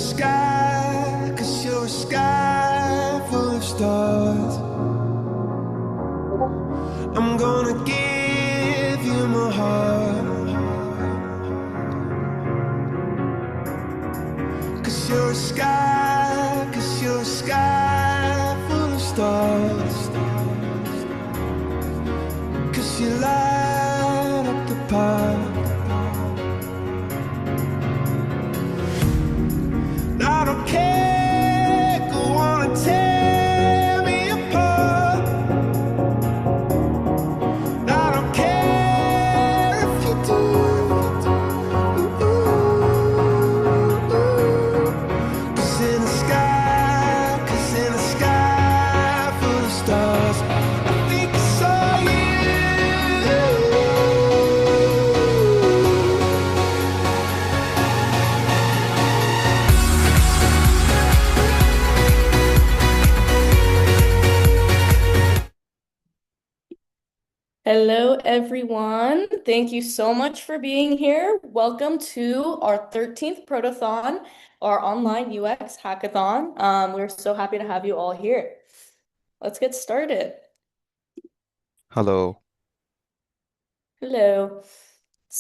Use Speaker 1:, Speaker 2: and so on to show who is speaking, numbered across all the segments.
Speaker 1: sky, 'cause you're a sky full of stars. I'm gonna give you my heart, 'cause you're a sky, 'cause you're a sky full of stars. 'Cause you light up the park. I don't care, go on and tear me apart. I don't care if you do. 'Cause in the sky, 'cause in the sky full of stars, I think I saw you.
Speaker 2: Hello, everyone. Thank you so much for being here. Welcome to our 13th Protothon, our online UX hackathon. We're so happy to have you all here. Let's get started.
Speaker 3: Hello.
Speaker 2: Hello.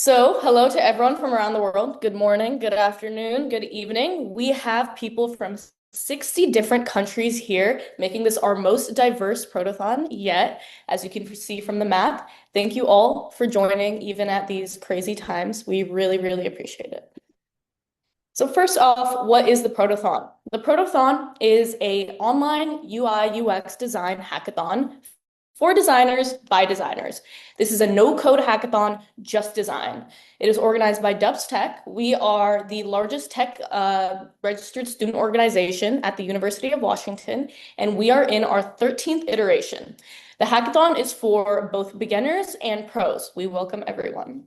Speaker 2: Hello to everyone from around the world. Good morning, good afternoon, good evening. We have people from 60 different countries here, making this our most diverse Protothon yet, as you can see from the map. Thank you all for joining, even at these crazy times. We really, really appreciate it. So first off, what is the Protothon? The Protothon is an online UI UX design hackathon for designers by designers. This is a no-code hackathon, just design. It is organized by Dubs Tech. We are the largest tech registered student organization at the University of Washington, and we are in our 13th iteration. The hackathon is for both beginners and pros. We welcome everyone.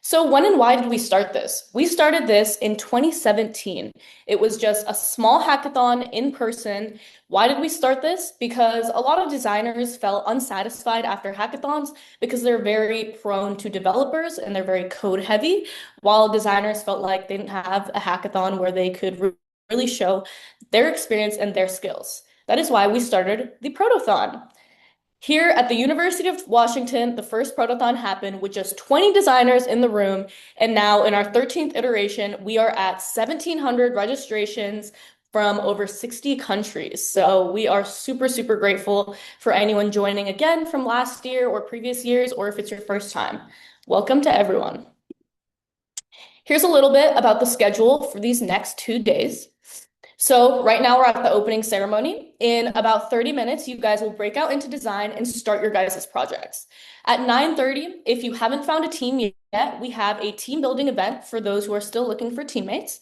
Speaker 2: So when and why did we start this? We started this in 2017. It was just a small hackathon in person. Why did we start this? Because a lot of designers felt unsatisfied after hackathons because they're very prone to developers and they're very code heavy, while designers felt like they didn't have a hackathon where they could really show their experience and their skills. That is why we started the Protothon. Here at the University of Washington, the first Protothon happened with just 20 designers in the room, and now in our 13th iteration, we are at 1,700 registrations from over 60 countries. So we are super, super grateful for anyone joining again from last year or previous years, or if it's your first time. Welcome to everyone. Here's a little bit about the schedule for these next 2 days. So right now we're at the opening ceremony. In about 30 minutes, you guys will break out into design and start your guys' projects. At 9:30, if you haven't found a team yet, we have a team building event for those who are still looking for teammates.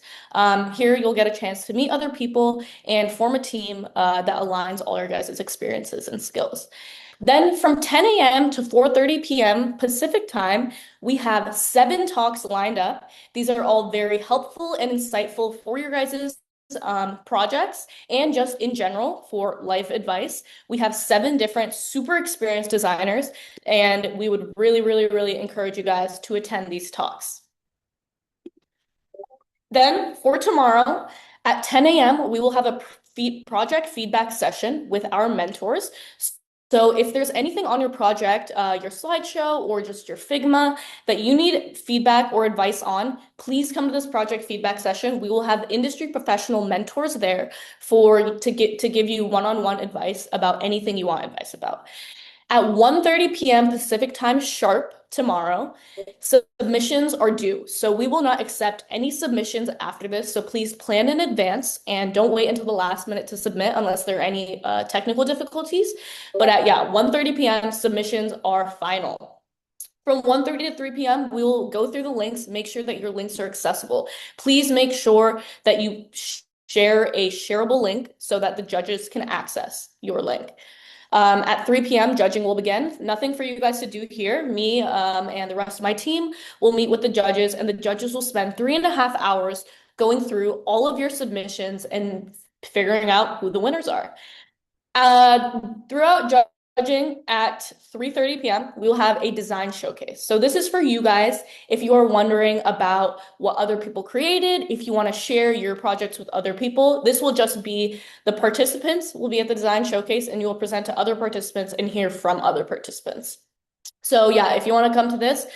Speaker 2: Here you'll get a chance to meet other people and form a team that aligns all your guys' experiences and skills. Then from 10 a.m. to 4:30 p.m. Pacific time, we have 7 talks lined up. These are all very helpful and insightful for your guys' projects and just in general for life advice. We have 7 different super experienced designers, and we would really, really, really encourage you guys to attend these talks. Then for tomorrow at 10 a.m., we will have a project feedback session with our mentors. So if there's anything on your project, your slideshow or just your Figma that you need feedback or advice on, please come to this project feedback session. We will have industry professional mentors there to give you one-on-one advice about anything you want advice about. At 1:30 p.m. Pacific time sharp tomorrow, submissions are due. So we will not accept any submissions after this. So please plan in advance and don't wait until the last minute to submit unless there are any technical difficulties. But at 1:30 p.m. submissions are final. From 1:30 to 3 p.m., we will go through the links, make sure that your links are accessible. Please make sure that you share a shareable link so that the judges can access your link. At 3 p.m., judging will begin. Nothing for you guys to do here. Me and the rest of my team will meet with the judges, and the judges will spend 3.5 hours going through all of your submissions and figuring out who the winners are. Throughout judging at 3:30 p.m., we will have a design showcase. So this is for you guys if you are wondering about what other people created, if you want to share your projects with other people. This will just be the participants will be at the design showcase and you will present to other participants and hear from other participants. So yeah, if you want to come to this,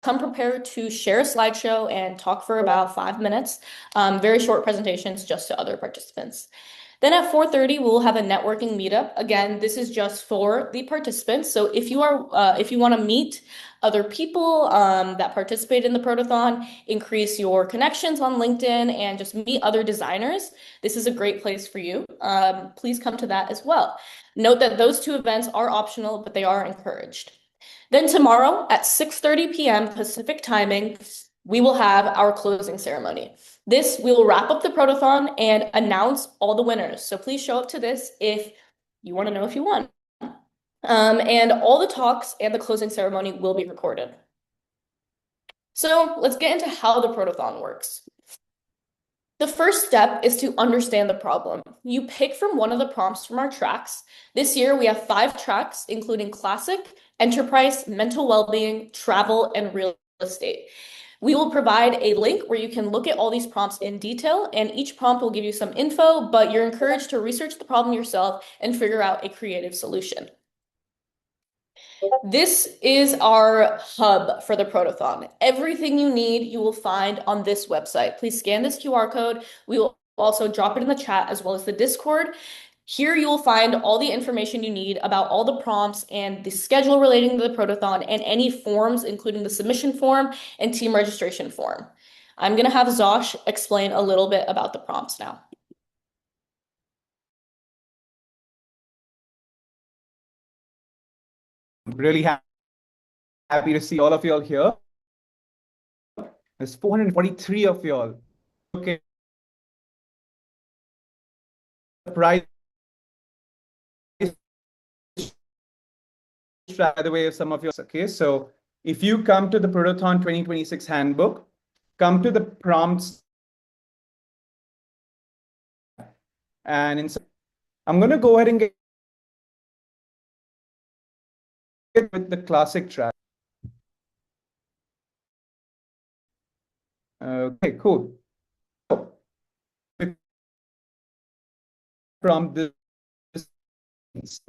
Speaker 2: come prepared to share a slideshow and talk for about 5 minutes. Very short presentations just to other participants. Then at 4:30, we'll have a networking meetup. Again, this is just for the participants. So if you want to meet other people that participate in the Protothon, increase your connections on LinkedIn, and just meet other designers, this is a great place for you. Please come to that as well. Note that those two events are optional, but they are encouraged. Then tomorrow at 6:30 p.m. Pacific timing, we will have our closing ceremony. This, we will wrap up the Protothon and announce all the winners. So please show up to this if you want to know if you won. And all the talks and the closing ceremony will be recorded. So let's get into how the Protothon works. The first step is to understand the problem. You pick from one of the prompts from our tracks. This year, we have 5 tracks, including classic, enterprise, mental well-being, travel, and real estate. We will provide a link where you can look at all these prompts in detail, and each prompt will give you some info, but you're encouraged to research the problem yourself and figure out a creative solution. This is our hub for the Protothon. Everything you need, you will find on this website. Please scan this QR code. We will also drop it in the chat as well as the Discord. Here you will find all the information you need about all the prompts and the schedule relating to the Protothon and any forms, including the submission form and team registration form. I'm going to have Zosh explain a little bit about the prompts now.
Speaker 3: Really happy to see all of y'all here. There's 443 of y'all. Okay. Price, by the way, of some of you. Okay, so if you come to the Protothon 2026 handbook, come to the prompts, and I'm going to go ahead and get with the classic track. Okay, cool. From the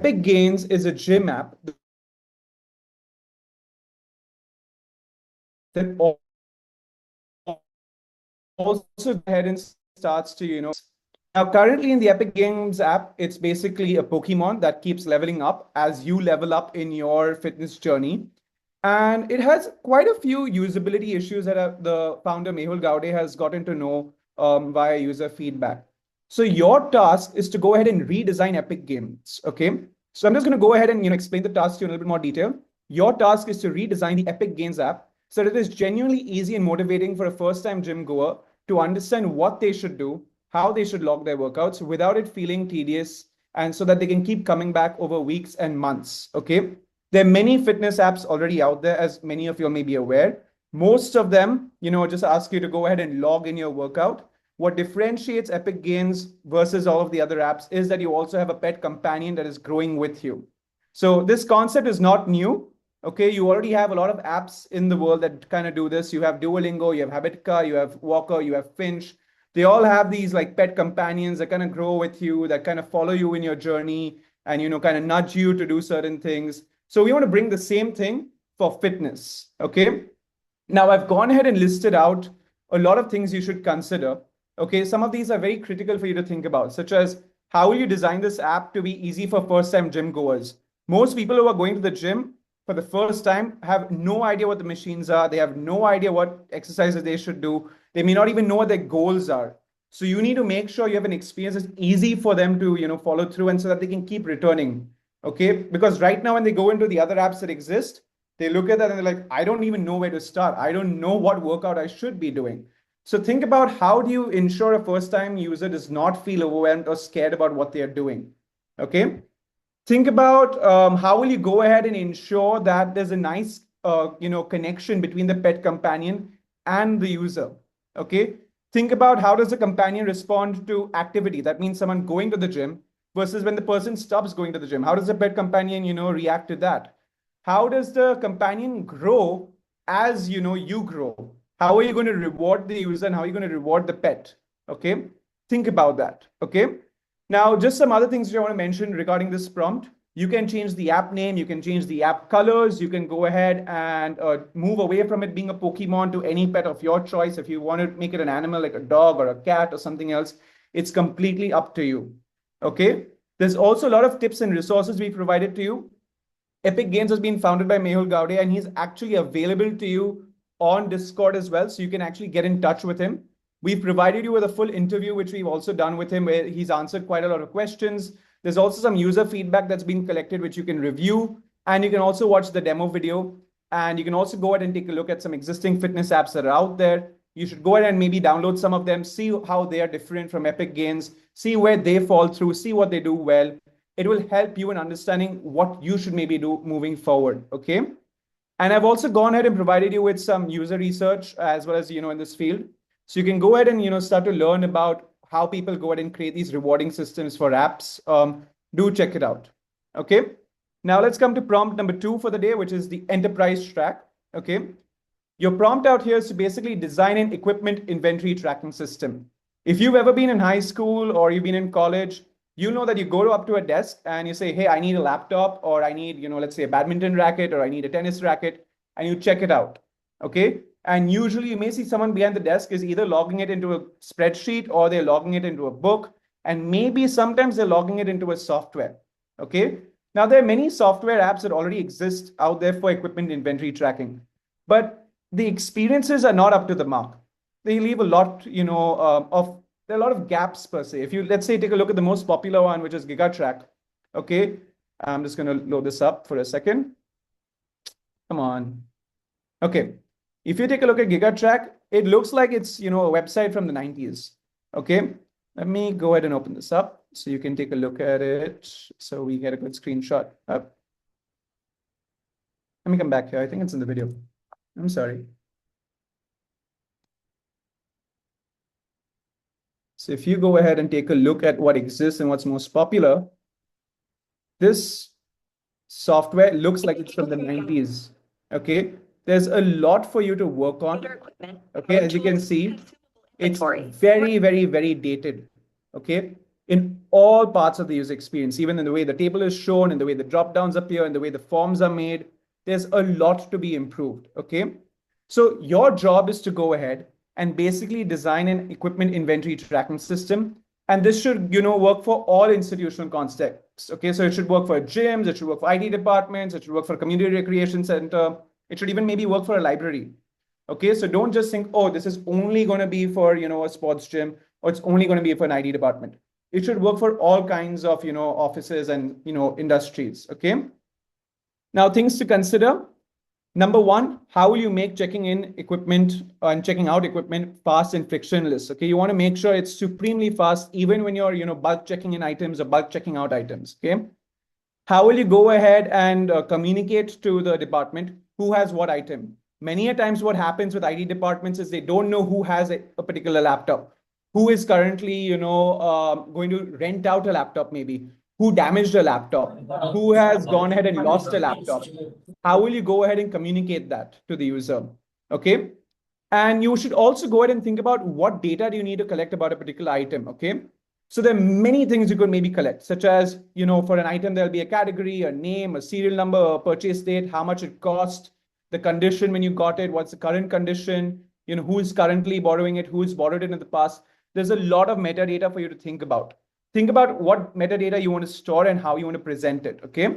Speaker 3: Epic Gains is a gym app that also go ahead and starts to, now currently in the Epic Games app, it's basically a Pokemon that keeps leveling up as you level up in your fitness journey. And it has quite a few usability issues that the founder Mehul Gaude has gotten to know via user feedback. So your task is to go ahead and redesign Epic Games, okay? So I'm just going to go ahead and explain the task to you in a little bit more detail. Your task is to redesign the Epic Games app so that it is genuinely easy and motivating for a first-time gym goer to understand what they should do, how they should log their workouts without it feeling tedious, and so that they can keep coming back over weeks and months, okay? There are many fitness apps already out there, as many of you may be aware. Most of them, just ask you to go ahead and log in your workout. What differentiates Epic Gains versus all of the other apps is that you also have a pet companion that is growing with you. So this concept is not new. Okay, you already have a lot of apps in the world that kind of do this. You have Duolingo, you have Habitica, you have Walker, you have Finch. They all have these like pet companions that kind of grow with you, that kind of follow you in your journey and, kind of nudge you to do certain things. So we want to bring the same thing for fitness, okay? Now I've gone ahead and listed out a lot of things you should consider. Okay, some of these are very critical for you to think about, such as how will you design this app to be easy for first-time gym goers? Most people who are going to the gym for the first time have no idea what the machines are. They have no idea what exercises they should do. They may not even know what their goals are. So you need to make sure you have an experience that's easy for them to, follow through and so that they can keep returning. Okay, because right now when they go into the other apps that exist, they look at that and they're like, I don't even know where to start. I don't know what workout I should be doing. So think about how do you ensure a first-time user does not feel overwhelmed or scared about what they are doing. Okay. Think about how will you go ahead and ensure that there's a nice connection between the pet companion and the user. Okay. Think about how does the companion respond to activity. That means someone going to the gym. versus when the person stops going to the gym? How does the pet companion, react to that? How does the companion grow as, you grow? How are you going to reward the user and how are you going to reward the pet? Okay. Think about that. Okay. Now, just some other things which I want to mention regarding this prompt. You can change the app name, you can change the app colors, you can go ahead and move away from it being a Pokemon to any pet of your choice. If you want to make it an animal like a dog or a cat or something else, it's completely up to you. Okay. There's also a lot of tips and resources we provided to you. Epic Games has been founded by Mehul Gaude, and he's actually available to you on Discord as well. So you can actually get in touch with him. We've provided you with a full interview, which we've also done with him, where he's answered quite a lot of questions. There's also some user feedback that's been collected, which you can review. And you can also watch the demo video. And you can also go ahead and take a look at some existing fitness apps that are out there. You should go ahead and maybe download some of them, see how they are different from Epic Games, see where they fall through, see what they do well. It will help you in understanding what you should maybe do moving forward. Okay. And I've also gone ahead and provided you with some user research as well as, in this field. So you can go ahead and, start to learn about how people go ahead and create these rewarding systems for apps. Do check it out. Okay. Now let's come to prompt number 2 for the day, which is the enterprise track. Okay. Your prompt out here is to basically design an equipment inventory tracking system. If you've ever been in high school or you've been in college, you know that you go up to a desk and you say, hey, I need a laptop, or I need, let's say a badminton racket, or I need a tennis racket, and you check it out. Okay. And usually you may see someone behind the desk is either logging it into a spreadsheet or they're logging it into a book. And maybe sometimes they're logging it into a software. Okay. Now there are many software apps that already exist out there for equipment inventory tracking, but the experiences are not up to the mark. They leave a lot, there are a lot of gaps per se. If you, let's say, take a look at the most popular one, which is GigaTrack. Okay. I'm just going to load this up for a second. Come on. Okay. If you take a look at GigaTrack, it looks like it's, a website from the 90s. Okay. Let me go ahead and open this up so you can take a look at it. So we get a good screenshot up. Let me come back here. I think it's in the video. I'm sorry. So if you go ahead and take a look at what exists and what's most popular, this software looks like it's from the 90s. Okay. There's a lot for you to work on. Okay. As you can see, it's very, very, very dated. Okay. In all parts of the user experience, even in the way the table is shown, in the way the drop downs appear, in the way the forms are made, there's a lot to be improved. Okay. So your job is to go ahead and basically design an equipment inventory tracking system. And this should, work for all institutional contexts. Okay. So it should work for gyms, it should work for IT departments, it should work for a community recreation center. It should even maybe work for a library. Okay. So don't just think, oh, this is only going to be for, a sports gym, or it's only going to be for an IT department. It should work for all kinds of, offices and, industries. Okay. Now, things to consider. Number 1, how will you make checking in equipment and checking out equipment fast and frictionless? Okay. You want to make sure it's supremely fast, even when you're, bulk checking in items or bulk checking out items. Okay. How will you go ahead and communicate to the department who has what item? Many a times what happens with IT departments is they don't know who has a particular laptop, who is currently, going to rent out a laptop, maybe who damaged a laptop, who has gone ahead and lost a laptop. How will you go ahead and communicate that to the user? Okay. And you should also go ahead and think about what data do you need to collect about a particular item. Okay. So there are many things you could maybe collect, such as, for an item, there'll be a category, a name, a serial number, a purchase date, how much it cost, the condition when you got it, what's the current condition, who is currently borrowing it, who's borrowed it in the past. There's a lot of metadata for you to think about. Think about what metadata you want to store and how you want to present it. Okay.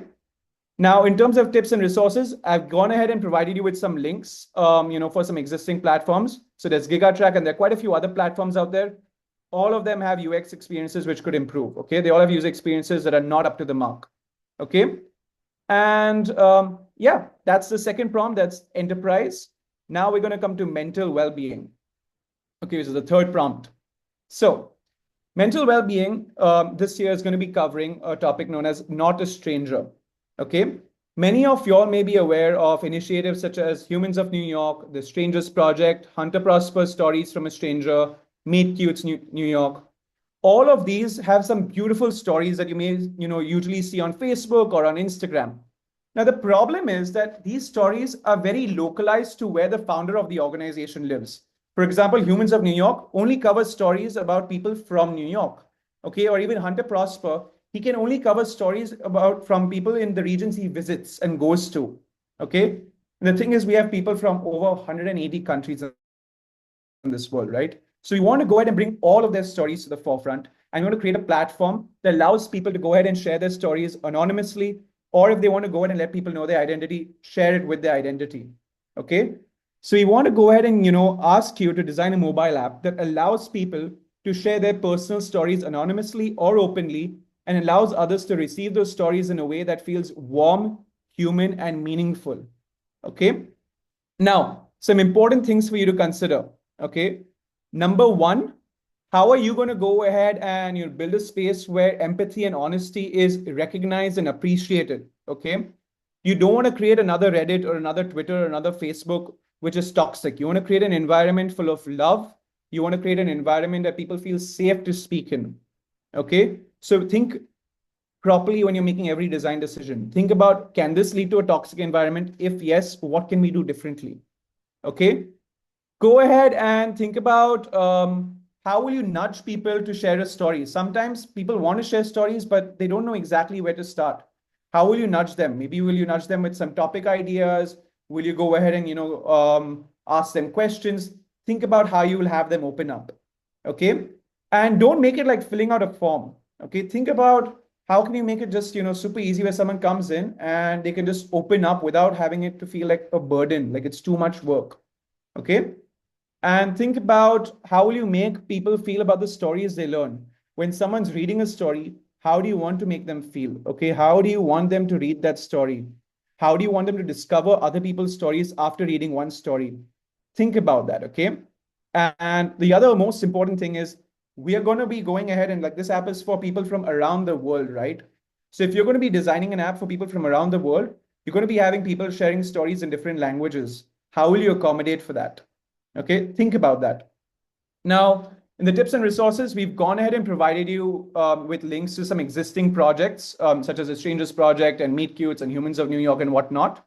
Speaker 3: Now, in terms of tips and resources, I've gone ahead and provided you with some links, for some existing platforms. So there's GigaTrack, and there are quite a few other platforms out there. All of them have UX experiences which could improve. Okay. They all have user experiences that are not up to the mark. Okay. And yeah, that's the second prompt. That's enterprise. Now we're going to come to mental well-being. Okay. This is the third prompt. So mental well-being this year is going to be covering a topic known as not a stranger. Okay. Many of y'all may be aware of initiatives such as Humans of New York, the Strangers Project, Hunter Prosper Stories from a Stranger, Meet Cutes New York. all of these have some beautiful stories that you may, usually see on Facebook or on Instagram. Now, the problem is that these stories are very localized to where the founder of the organization lives. For example, Humans of New York only covers stories about people from New York, okay? Or even Hunter Prosper, he can only cover stories about from people in the regions he visits and goes to, okay? And the thing is, we have people from over 180 countries in this world, right? So we want to go ahead and bring all of their stories to the forefront. And we want to create a platform that allows people to go ahead and share their stories anonymously, or if they want to go ahead and let people know their identity, share it with their identity. Okay. So we want to go ahead and ask you to design a mobile app that allows people to share their personal stories anonymously or openly, and allows others to receive those stories in a way that feels warm, human, and meaningful. Okay. Now, some important things for you to consider. Okay. Number one, how are you going to go ahead and build a space where empathy and honesty is recognized and appreciated? Okay. You don't want to create another Reddit or another Twitter or another Facebook, which is toxic. You want to create an environment full of love. You want to create an environment that people feel safe to speak in. Okay. So think properly when you're making every design decision. Think about, can this lead to a toxic environment? If yes, what can we do differently? Okay. Go ahead and think about how will you nudge people to share a story? Sometimes people want to share stories, but they don't know exactly where to start. How will you nudge them? Maybe will you nudge them with some topic ideas? Will you go ahead and ask them questions? Think about how you will have them open up. Okay. And don't make it like filling out a form. Okay. Think about how can you make it just super easy where someone comes in and they can just open up without having it to feel like a burden, like it's too much work. Okay. And think about how will you make people feel about the stories they learn. When someone's reading a story, how do you want to make them feel? Okay, how do you want them to read that story? How do you want them to discover other people's stories after reading one story? Think about that, okay? And the other most important thing is we are going to be going ahead and like this app is for people from around the world, right? So if you're going to be designing an app for people from around the world, you're going to be having people sharing stories in different languages. How will you accommodate for that? Okay, think about that. Now, in the tips and resources, we've gone ahead and provided you with links to some existing projects, such as the Strangers Project and Meet Cutes and Humans of New York and whatnot.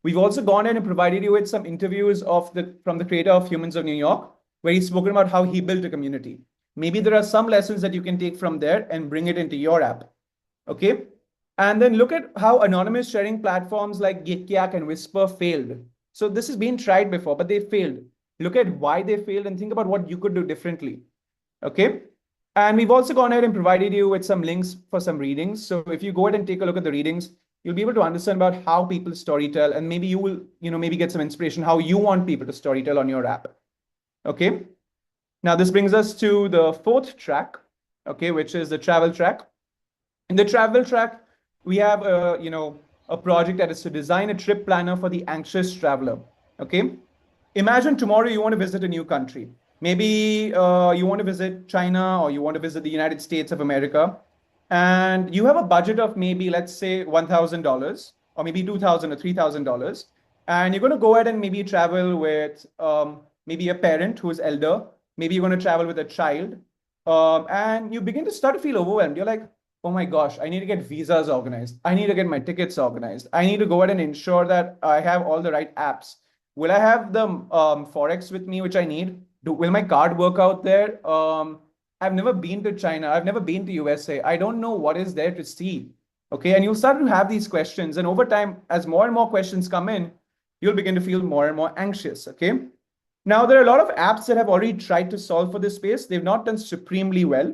Speaker 3: We've also gone ahead and provided you with some interviews from the creator of Humans of New York, where he's spoken about how he built a community. Maybe there are some lessons that you can take from there and bring it into your app. Okay. And then look at how anonymous sharing platforms like Git Yak and Whisper failed. So this has been tried before, but they failed. Look at why they failed and think about what you could do differently. Okay. And we've also gone ahead and provided you with some links for some readings. So if you go ahead and take a look at the readings, you'll be able to understand about how people storytell, and maybe you will, maybe get some inspiration how you want people to storytell on your app. Okay. Now this brings us to the fourth track, okay, which is the travel track. In the travel track, we have a project that is to design a trip planner for the anxious traveler. Okay. Imagine tomorrow you want to visit a new country. Maybe you want to visit China or you want to visit the United States of America. And you have a budget of maybe, let's say, $1,000 or maybe $2,000 or $3,000. And you're going to go ahead and maybe travel with maybe a parent who is elder. Maybe you're going to travel with a child. And you begin to start to feel overwhelmed. You're like, oh my gosh, I need to get visas organized. I need to get my tickets organized. I need to go ahead and ensure that I have all the right apps. Will I have the Forex with me, which I need? Will my card work out there? I've never been to China. I've never been to USA. I don't know what is there to see. Okay. And you'll start to have these questions. And over time, as more and more questions come in, you'll begin to feel more and more anxious. Okay. Now, there are a lot of apps that have already tried to solve for this space. They've not done supremely well.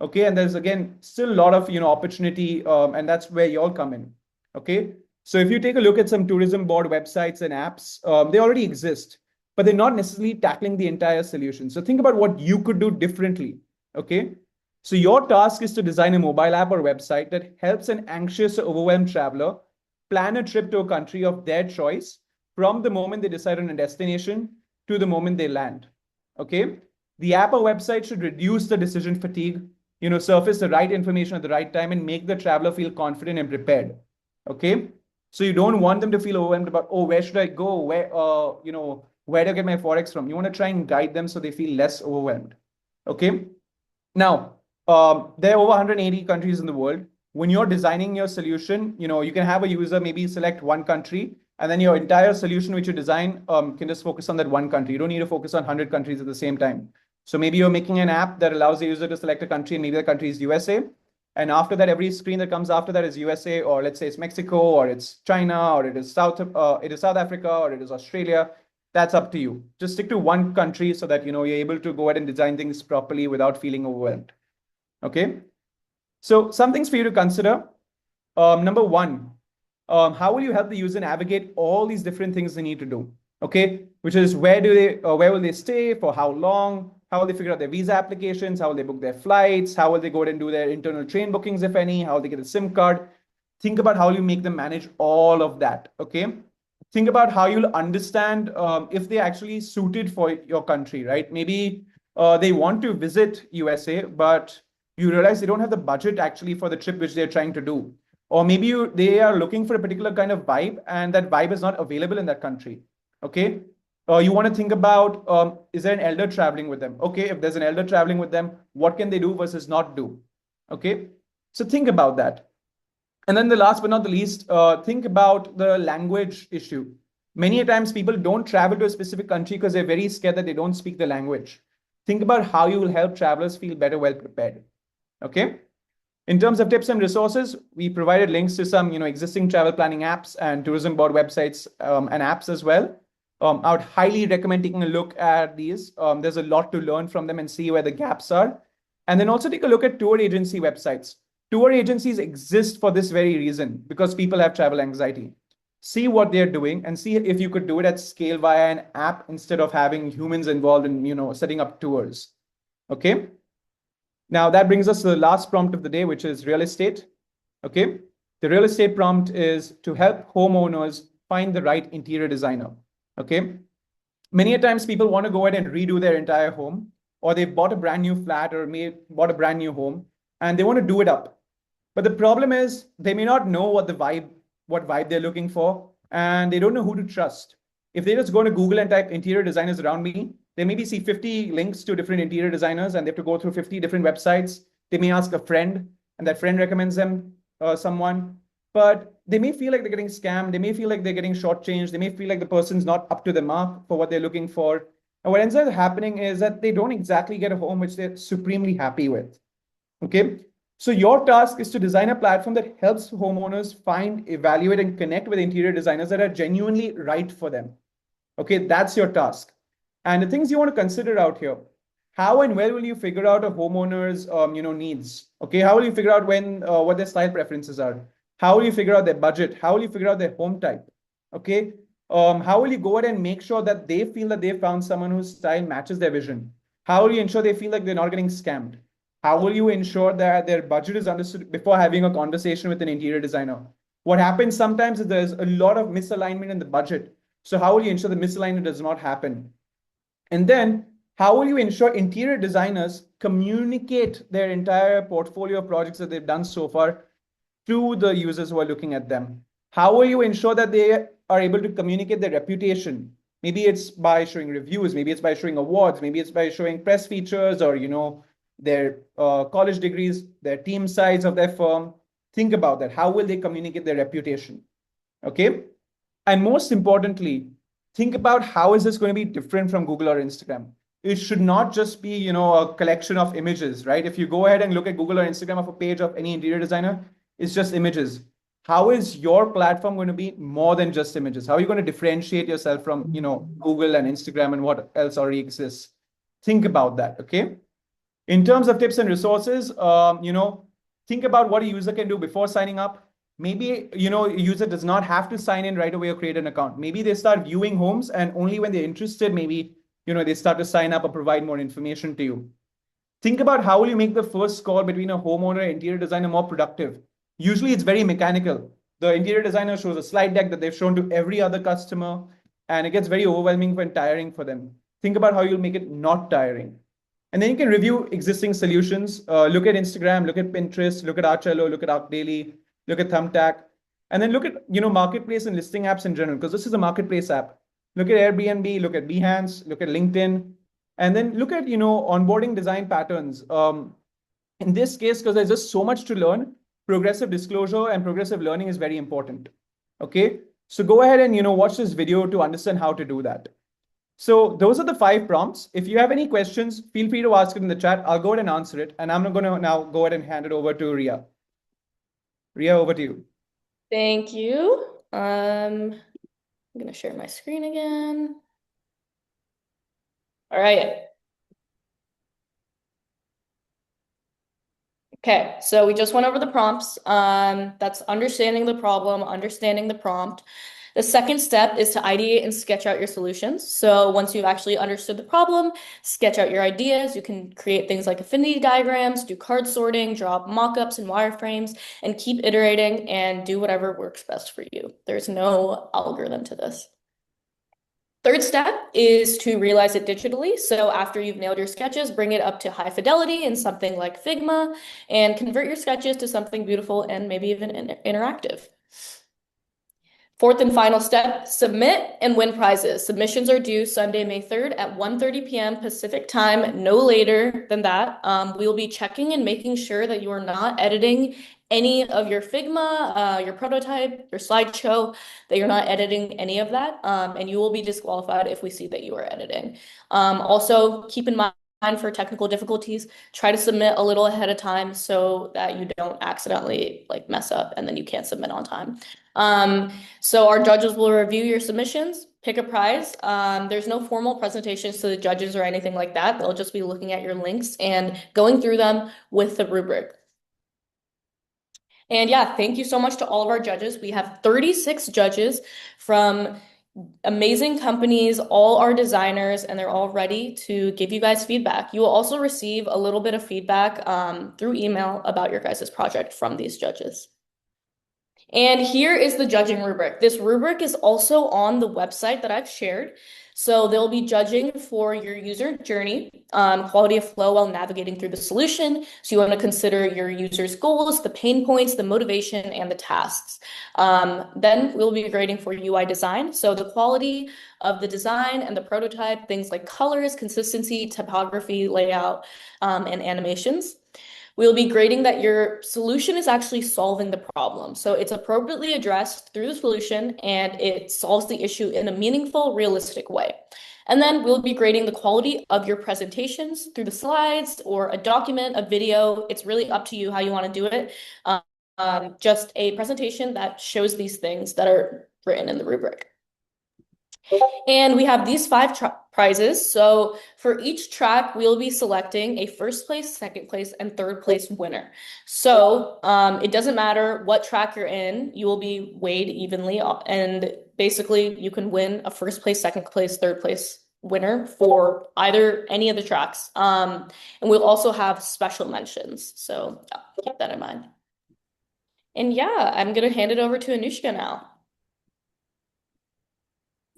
Speaker 3: Okay. And there's, again, still a lot of, opportunity. And that's where you all come in. Okay. So if you take a look at some tourism board websites and apps, they already exist, but they're not necessarily tackling the entire solution. So think about what you could do differently. Okay. So your task is to design a mobile app or website that helps an anxious or overwhelmed traveler plan a trip to a country of their choice from the moment they decide on a destination to the moment they land. Okay. The app or website should reduce the decision fatigue, surface the right information at the right time and make the traveler feel confident and prepared. Okay. So you don't want them to feel overwhelmed about, oh, where should I go? Where do I get my Forex from? You want to try and guide them so they feel less overwhelmed. Okay. Now, there are over 180 countries in the world. When you're designing your solution, you can have a user maybe select one country, and then your entire solution which you design can just focus on that one country. You don't need to focus on 100 countries at the same time. So maybe you're making an app that allows the user to select a country, and maybe the country is USA. And after that, every screen that comes after that is USA, or let's say it's Mexico, or it's China, or it is South Africa, or it is Australia. That's up to you. Just stick to one country so that you're able to go ahead and design things properly without feeling overwhelmed. Okay. So some things for you to consider. Number one, how will you help the user navigate all these different things they need to do? Okay, which is where will they stay, for how long, how will they figure out their visa applications, how will they book their flights, how will they go ahead and do their internal train bookings, if any, how will they get a SIM card. Think about how you make them manage all of that. Okay, think about how you'll understand if they're actually suited for your country, right? Maybe they want to visit USA, but you realize they don't have the budget actually for the trip which they're trying to do. Or maybe they are looking for a particular kind of vibe, and that vibe is not available in that country. Okay. You want to think about, is there an elder traveling with them? Okay. If there's an elder traveling with them, what can they do versus not do? Okay. So think about that. And then the last but not the least, think about the language issue. Many a times people don't travel to a specific country because they're very scared that they don't speak the language. Think about how you will help travelers feel better, well prepared. Okay. In terms of tips and resources, we provided links to some existing travel planning apps and tourism board websites and apps as well. I would highly recommend taking a look at these. There's a lot to learn from them and see where the gaps are. And then also take a look at tour agency websites. Tour agencies exist for this very reason, because people have travel anxiety. See what they're doing and see if you could do it at scale via an app instead of having humans involved in setting up tours. Okay. Now that brings us to the last prompt of the day, which is real estate. Okay. The real estate prompt is to help homeowners find the right interior designer. Okay. Many a times people want to go ahead and redo their entire home, or they bought a brand new flat or bought a brand new home and they want to do it up. But the problem is they may not know what vibe they're looking for, and they don't know who to trust. If they just go to Google and type interior designers around me, they maybe see 50 links to different interior designers, and they have to go through 50 different websites. They may ask a friend, and that friend recommends them someone, but they may feel like they're getting scammed. They may feel like they're getting shortchanged. They may feel like the person's not up to the mark for what they're looking for. And what ends up happening is that they don't exactly get a home which they're supremely happy with. Okay. So your task is to design a platform that helps homeowners find, evaluate, and connect with interior designers that are genuinely right for them. Okay, that's your task. And the things you want to consider out here: how and where will you figure out a homeowner's needs? Okay, how will you figure out what their style preferences are? How will you figure out their budget? How will you figure out their home type? Okay, how will you go ahead and make sure that they feel that they found someone whose style matches their vision? How will you ensure they feel like they're not getting scammed? How will you ensure that their budget is understood before having a conversation with an interior designer? What happens sometimes is there's a lot of misalignment in the budget. So how will you ensure the misalignment does not happen? And then how will you ensure interior designers communicate their entire portfolio of projects that they've done so far to the users who are looking at them? How will you ensure that they are able to communicate their reputation? Maybe it's by showing reviews, maybe it's by showing awards, maybe it's by showing press features, or their college degrees, their team size of their firm. Think about that. How will they communicate their reputation? Okay. And most importantly, think about how is this going to be different from Google or Instagram? It should not just be, a collection of images, right? If you go ahead and look at Google or Instagram of a page of any interior designer, it's just images. How is your platform going to be more than just images? How are you going to differentiate yourself from, Google and Instagram and what else already exists? Think about that. Okay. In terms of tips and resources, think about what a user can do before signing up. Maybe, a user does not have to sign in right away or create an account. Maybe they start viewing homes, and only when they're interested, maybe, they start to sign up or provide more information to you. Think about how will you make the first call between a homeowner and interior designer more productive. Usually it's very mechanical. The interior designer shows a slide deck that they've shown to every other customer, and it gets very overwhelming and tiring for them. Think about how you'll make it not tiring. And then you can review existing solutions. Look at Instagram, look at Pinterest, look at Arcello, look at ArcDaily, look at Thumbtack, and then look at marketplace and listing apps in general, because this is a marketplace app. Look at Airbnb, look at Behance, look at LinkedIn, and then look at onboarding design patterns. In this case, because there's just so much to learn, progressive disclosure and progressive learning is very important. Okay, so go ahead and watch this video to understand how to do that. So those are the 5 prompts. If you have any questions, feel free to ask it in the chat. I'll go ahead and answer it. And I'm going to now go ahead and hand it over to Ria. Ria, over to you.
Speaker 2: Thank you. I'm going to share my screen again. All right. Okay, so we just went over the prompts. That's understanding the problem, understanding the prompt. The second step is to ideate and sketch out your solutions. So once you've actually understood the problem, sketch out your ideas. You can create things like affinity diagrams, do card sorting, draw up mock-ups and wireframes, and keep iterating and do whatever works best for you. There's no algorithm to this. Third step is to realize it digitally. So after you've nailed your sketches, bring it up to high fidelity in something like Figma and convert your sketches to something beautiful and maybe even interactive. Fourth and final step, submit and win prizes. Submissions are due Sunday, May 3rd at 1:30 p.m. Pacific time, no later than that. We will be checking and making sure that you are not editing any of your Figma, your prototype, your slideshow, that you're not editing any of that, and you will be disqualified if we see that you are editing. Also, keep in mind for technical difficulties, try to submit a little ahead of time so that you don't accidentally mess up and then you can't submit on time. So our judges will review your submissions, pick a prize. There's no formal presentations to the judges or anything like that. They'll just be looking at your links and going through them with the rubric. And yeah, thank you so much to all of our judges. We have 36 judges from amazing companies, all are designers, and they're all ready to give you guys feedback. You will also receive a little bit of feedback through email about your guys' project from these judges. And here is the judging rubric. This rubric is also on the website that I've shared. So they'll be judging for your user journey, quality of flow while navigating through the solution. So you want to consider your user's goals, the pain points, the motivation, and the tasks. Then we'll be grading for UI design. So the quality of the design and the prototype, things like colors, consistency, typography, layout, and animations. We'll be grading that your solution is actually solving the problem. So it's appropriately addressed through the solution and it solves the issue in a meaningful, realistic way. And then we'll be grading the quality of your presentations through the slides or a document, a video. It's really up to you how you want to do it. Just a presentation that shows these things that are written in the rubric. And we have these 5 prizes. So for each track, we'll be selecting a first place, second place, and third place winner. So it doesn't matter what track you're in, you will be weighed evenly. And basically, you can win a first place, second place, third place winner for any of the tracks. And we'll also have special mentions. So keep that in mind. And yeah, I'm going to hand it over to Anushka now.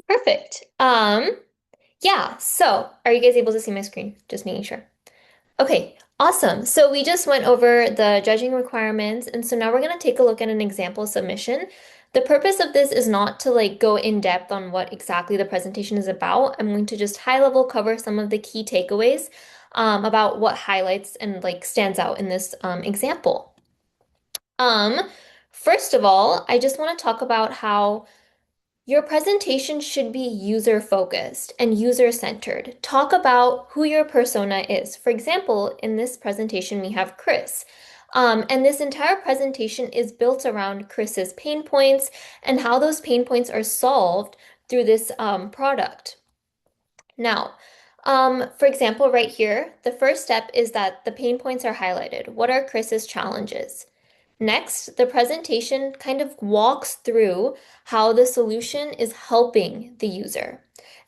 Speaker 4: Perfect. Yeah, so are you guys able to see my screen? Just making sure. Okay, awesome. So we just went over the judging requirements, and so now we're going to take a look at an example submission. The purpose of this is not to go in depth on what exactly the presentation is about. I'm going to just high level cover some of the key takeaways about what highlights and stands out in this example. First of all, I just want to talk about how your presentation should be user-focused and user-centered. Talk about who your persona is. For example, in this presentation, we have Chris. And this entire presentation is built around Chris's pain points and how those pain points are solved through this product. Now, for example, right here, the first step is that the pain points are highlighted. What are Chris's challenges? Next, the presentation kind of walks through how the solution is helping the user.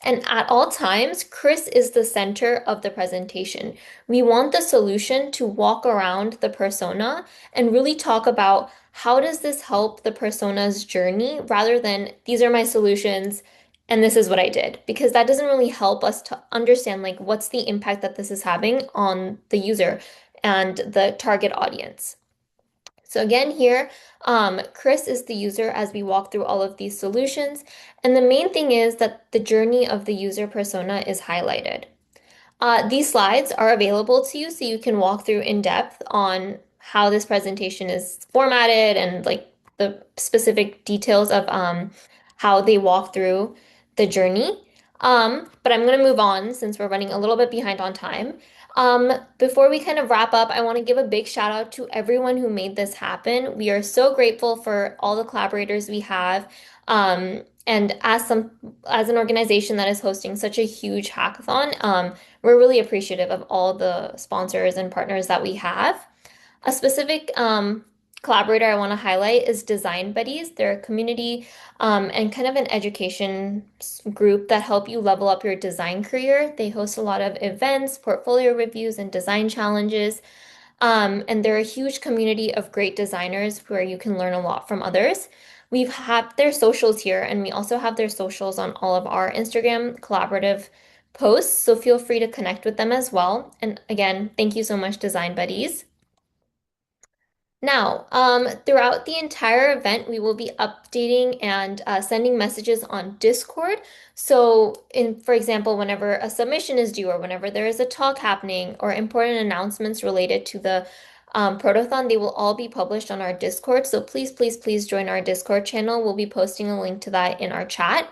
Speaker 4: And at all times, Chris is the center of the presentation. We want the solution to walk around the persona and really talk about how does this help the persona's journey rather than these are my solutions and this is what I did, because that doesn't really help us to understand what's the impact that this is having on the user and the target audience. So again here, Chris is the user as we walk through all of these solutions. And the main thing is that the journey of the user persona is highlighted. These slides are available to you so you can walk through in depth on how this presentation is formatted and like the specific details of how they walk through the journey. But I'm going to move on since we're running a little bit behind on time. Before we kind of wrap up, I want to give a big shout out to everyone who made this happen. We are so grateful for all the collaborators we have. And as an organization that is hosting such a huge hackathon, we're really appreciative of all the sponsors and partners that we have. A specific collaborator I want to highlight is Design Buddies. They're a community and kind of an education group that help you level up your design career. They host a lot of events, portfolio reviews, and design challenges. And they're a huge community of great designers where you can learn a lot from others. We've had their socials here, and we also have their socials on all of our Instagram collaborative posts. So feel free to connect with them as well. And again, thank you so much, Design Buddies. Now, throughout the entire event, we will be updating and sending messages on Discord. So, for example, whenever a submission is due or whenever there is a talk happening or important announcements related to the Protothon, they will all be published on our Discord. So please, please, please join our Discord channel. We'll be posting a link to that in our chat.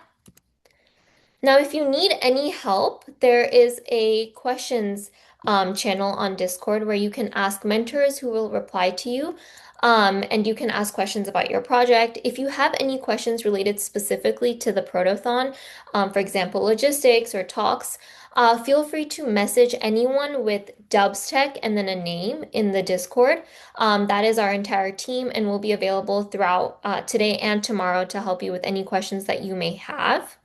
Speaker 4: Now, if you need any help, there is a questions channel on Discord where you can ask mentors who will reply to you. And you can ask questions about your project. If you have any questions related specifically to the Protothon, for example, logistics or talks, feel free to message anyone with Dubs Tech and then a name in the Discord. That is our entire team and will be available throughout today and tomorrow to help you with any questions that you may have.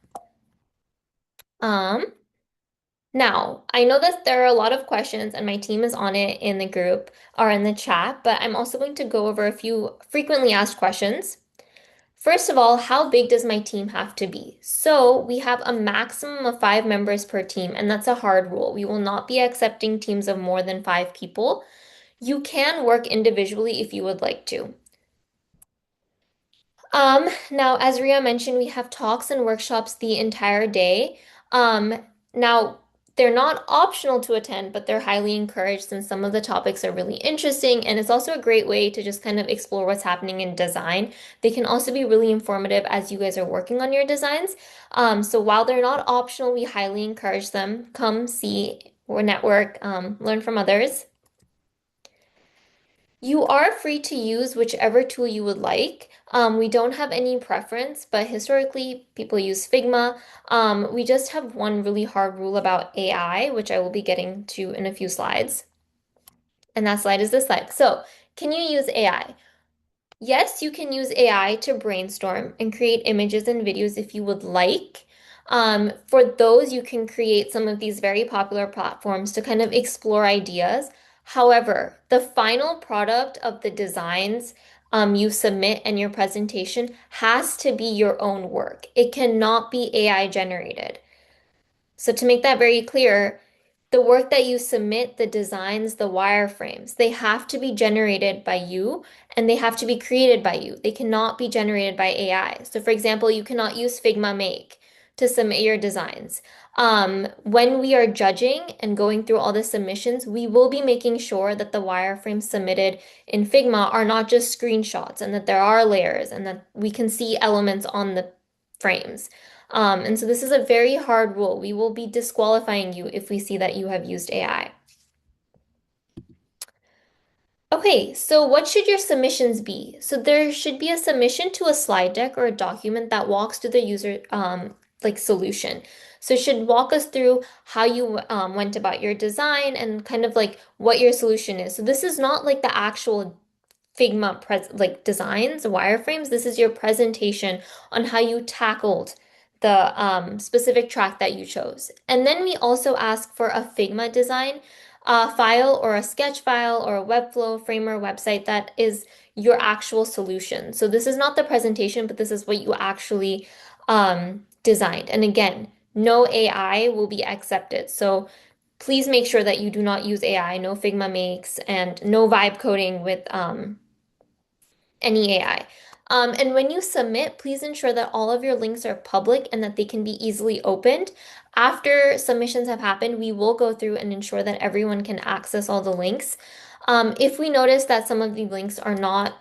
Speaker 4: Um, Now, I know that there are a lot of questions and my team is on it in the group or in the chat, but I'm also going to go over a few frequently asked questions. First of all, how big does my team have to be? So we have a maximum of 5 members per team, and that's a hard rule. We will not be accepting teams of more than 5 people. You can work individually if you would like to. Now, as Ria mentioned, we have talks and workshops the entire day. Now, they're not optional to attend, but they're highly encouraged since some of the topics are really interesting, and it's also a great way to just kind of explore what's happening in design. They can also be really informative as you guys are working on your designs. So while they're not optional, we highly encourage them. Come see or network, learn from others. You are free to use whichever tool you would like. We don't have any preference, but historically people use Figma. We just have one really hard rule about AI, which I will be getting to in a few slides. And that slide is this slide. So, can you use AI? Yes, you can use AI to brainstorm and create images and videos if you would like. For those, you can create some of these very popular platforms to kind of explore ideas. However, the final product of the designs you submit and your presentation has to be your own work. It cannot be AI generated. So to make that very clear, the work that you submit, the designs, the wireframes, they have to be generated by you and they have to be created by you. They cannot be generated by AI. So for example, you cannot use Figma Make to submit your designs. When we are judging and going through all the submissions, we will be making sure that the wireframes submitted in Figma are not just screenshots and that there are layers and that we can see elements on the frames. And so this is a very hard rule. We will be disqualifying you if we see that you have used AI. Okay, so what should your submissions be? So there should be a submission to a slide deck or a document that walks through the user solution. So it should walk us through how you went about your design and kind of like what your solution is. So this is not like the actual Figma designs, wireframes. This is your presentation on how you tackled the specific track that you chose. And then we also ask for a Figma design file or a sketch file or a Webflow framer website that is your actual solution. So this is not the presentation, but this is what you actually designed. And again, no AI will be accepted. So please make sure that you do not use AI, no Figma makes, and no vibe coding with any AI. And when you submit, please ensure that all of your links are public and that they can be easily opened. After submissions have happened, we will go through and ensure that everyone can access all the links. If we notice that some of the links are not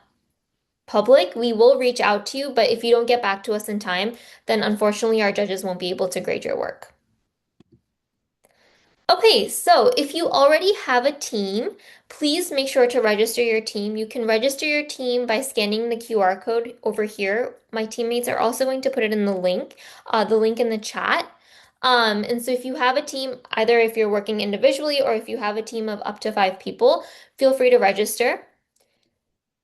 Speaker 4: public, we will reach out to you, but if you don't get back to us in time, then unfortunately our judges won't be able to grade your work. Okay, so if you already have a team, please make sure to register your team. You can register your team by scanning the QR code over here. My teammates are also going to put it in the link in the chat. And so if you have a team, either if you're working individually or if you have a team of up to 5 people, feel free to register.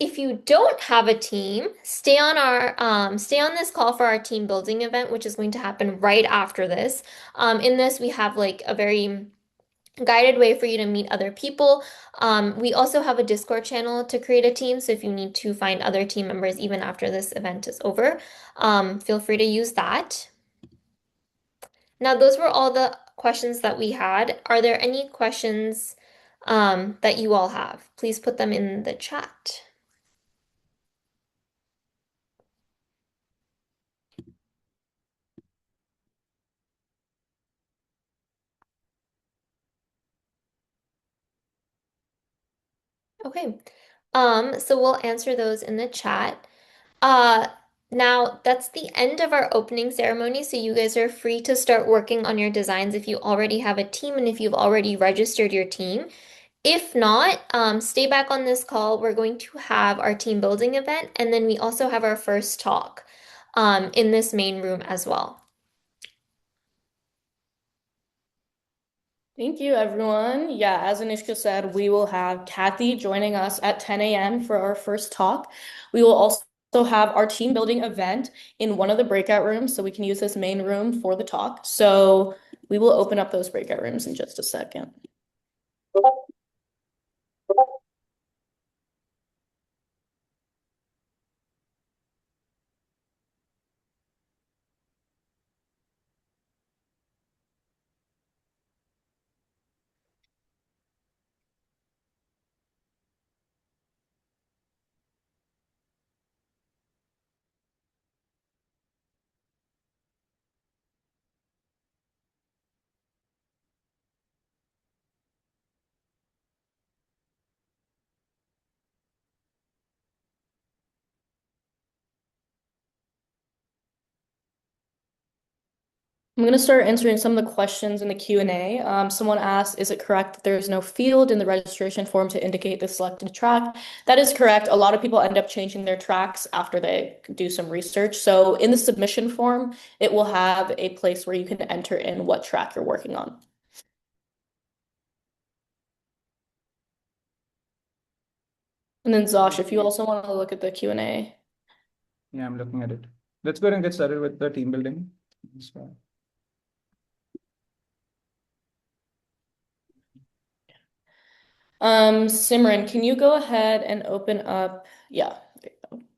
Speaker 4: If you don't have a team, stay on this call for our team building event, which is going to happen right after this. In this, we have like a very guided way for you to meet other people. We also have a Discord channel to create a team, so if you need to find other team members even after this event is over, feel free to use that. Now, those were all the questions that we had. Are there any questions that you all have? Please put them in the chat. Okay. So we'll answer those in the chat. Uh, Now that's the end of our opening ceremony, so you guys are free to start working on your designs if you already have a team and if you've already registered your team. If not, stay back on this call. We're going to have our team building event, and then we also have our first talk in this main room as well.
Speaker 2: Thank you, everyone. Yeah, as Anishka said, we will have Kathy joining us at 10 a.m. for our first talk. We will also have our team building event in one of the breakout rooms, so we can use this main room for the talk. So we will open up those breakout rooms in just a second. I'm going to start answering some of the questions in the Q&A. Someone asked, is it correct that there is no field in the registration form to indicate the selected track? That is correct. A lot of people end up changing their tracks after they do some research. So in the submission form, it will have a place where you can enter in what track you're working on. And then Zosh, if you also want to look at the Q&A.
Speaker 3: Yeah, I'm looking at it. Let's go ahead and get started with the team building.
Speaker 2: Simran, can you go ahead and open up? Yeah, there you go.